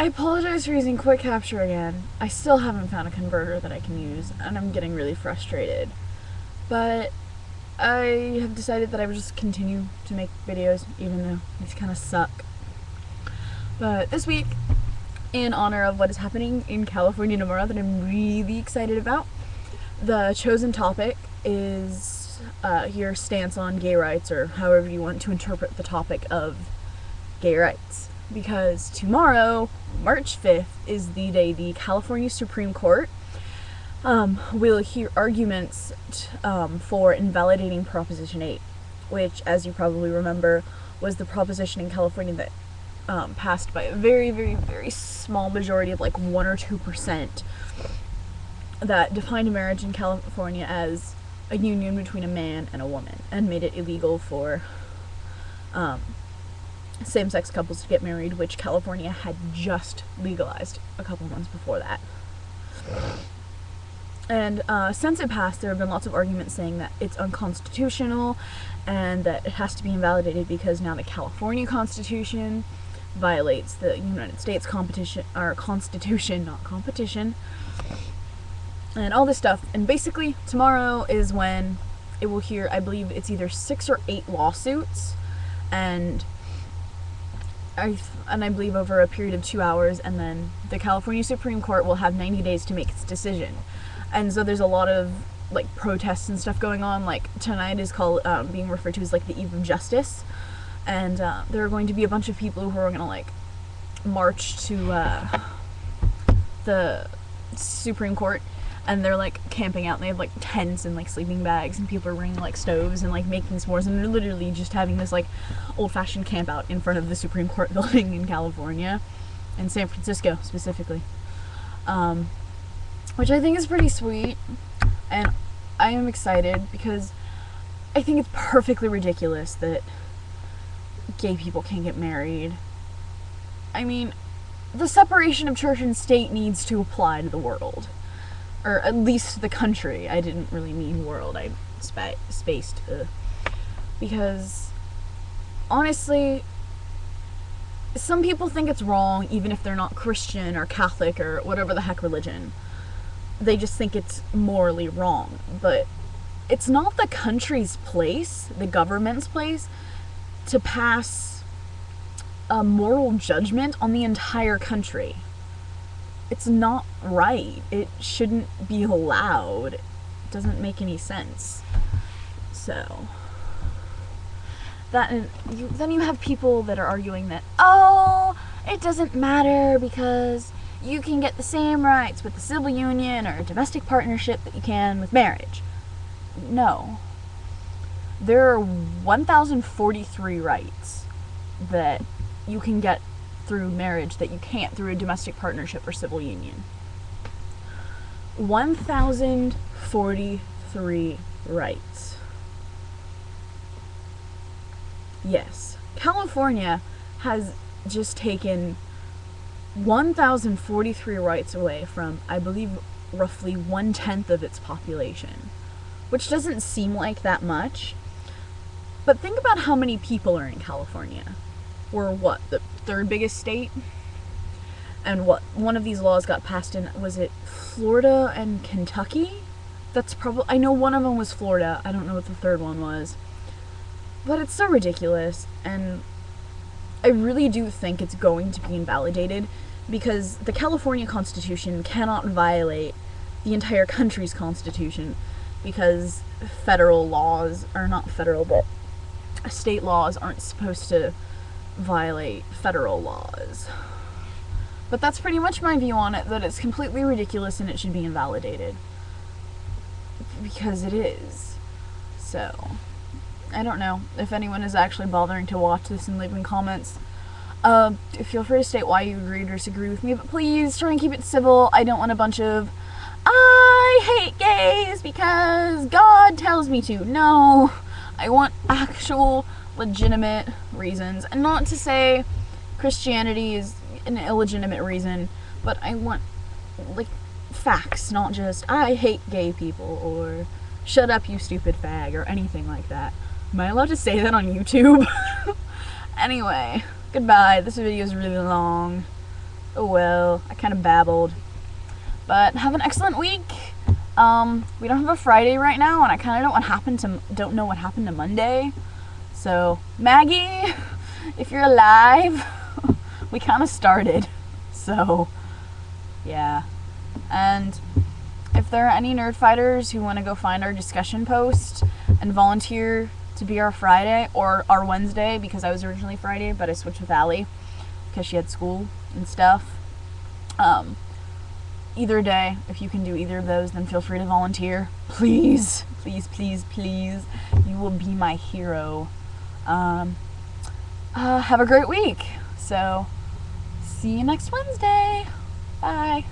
I apologize for using quick capture again. I still haven't found a converter that I can use, and I'm getting really frustrated. But I have decided that I would just continue to make videos, even though these kind of suck. But this week, in honor of what is happening in California tomorrow that I'm really excited about, the chosen topic is your stance on gay rights, or however you want to interpret the topic of gay rights. Because tomorrow, March 5th, is the day the California Supreme Court will hear arguments for invalidating Proposition 8, which, as you probably remember, was the proposition in California that passed by a very, very, very small majority of like 1 or 2% that defined marriage in California as a union between a man and a woman and made it illegal for same-sex couples to get married, which California had just legalized a couple months before that. And since it passed, there have been lots of arguments saying that it's unconstitutional and that it has to be invalidated because now the California Constitution violates the United States Constitution, not competition, and all this stuff. And basically, tomorrow is when it will hear, I believe it's either 6 or 8 lawsuits, and I believe over a period of 2 hours, and then the California Supreme Court will have 90 days to make its decision. And so there's a lot of like protests and stuff going on. Like tonight is called being referred to as like the Eve of Justice, and there are going to be a bunch of people who are going to like march to the Supreme Court, and they're like camping out, and they have like tents and like sleeping bags, and people are bringing like stoves and like making s'mores, and they're literally just having this like old-fashioned camp out in front of the Supreme Court building in California, in San Francisco specifically, which I think is pretty sweet. And I am excited because I think it's perfectly ridiculous that gay people can't get married. I mean, the separation of church and state needs to apply to the world. Or at least the country. I didn't really mean world. I spaced. Because, honestly, some people think it's wrong even if they're not Christian or Catholic or whatever the heck religion. They just think it's morally wrong. But it's not the country's place, the government's place, to pass a moral judgment on the entire country. It's not right. It shouldn't be allowed. It doesn't make any sense. So, then you have people that are arguing that, oh, it doesn't matter because you can get the same rights with a civil union or a domestic partnership that you can with marriage. No. There are 1,043 rights that you can get through marriage that you can't through a domestic partnership or civil union. 1,043 rights. Yes. California has just taken 1,043 rights away from, I believe, roughly 1/10 of its population. Which doesn't seem like that much. But think about how many people are in California. We're what, the 3rd biggest state? And what, one of these laws got passed in, was it Florida and Kentucky? That's probably, I know one of them was Florida. I don't know what the 3rd one was. But it's so ridiculous, and I really do think it's going to be invalidated because the California Constitution cannot violate the entire country's constitution because federal laws, or not federal, but state laws aren't supposed to violate federal laws. But that's pretty much my view on it, that it's completely ridiculous and it should be invalidated. Because it is. So, I don't know if anyone is actually bothering to watch this and leaving comments. Feel free to state why you agree or disagree with me, but please try and keep it civil. I don't want a bunch of, I hate gays because God tells me to. No, I want actual legitimate reasons, and not to say Christianity is an illegitimate reason, but I want like facts, not just I hate gay people or shut up you stupid fag or anything like that. Am I allowed to say that on YouTube? Anyway, goodbye. This video is really long. Oh well, I kind of babbled. But have an excellent week. We don't have a Friday right now, and I kind of don't know what happened to Monday. So Maggie, if you're alive, we kind of started. So yeah, and if there are any nerd fighters who want to go find our discussion post and volunteer to be our Friday or our Wednesday, because I was originally Friday, but I switched with Allie because she had school and stuff. Either day, if you can do either of those, then feel free to volunteer. Please, please, please, please. You will be my hero. Have a great week. So, see you next Wednesday. Bye.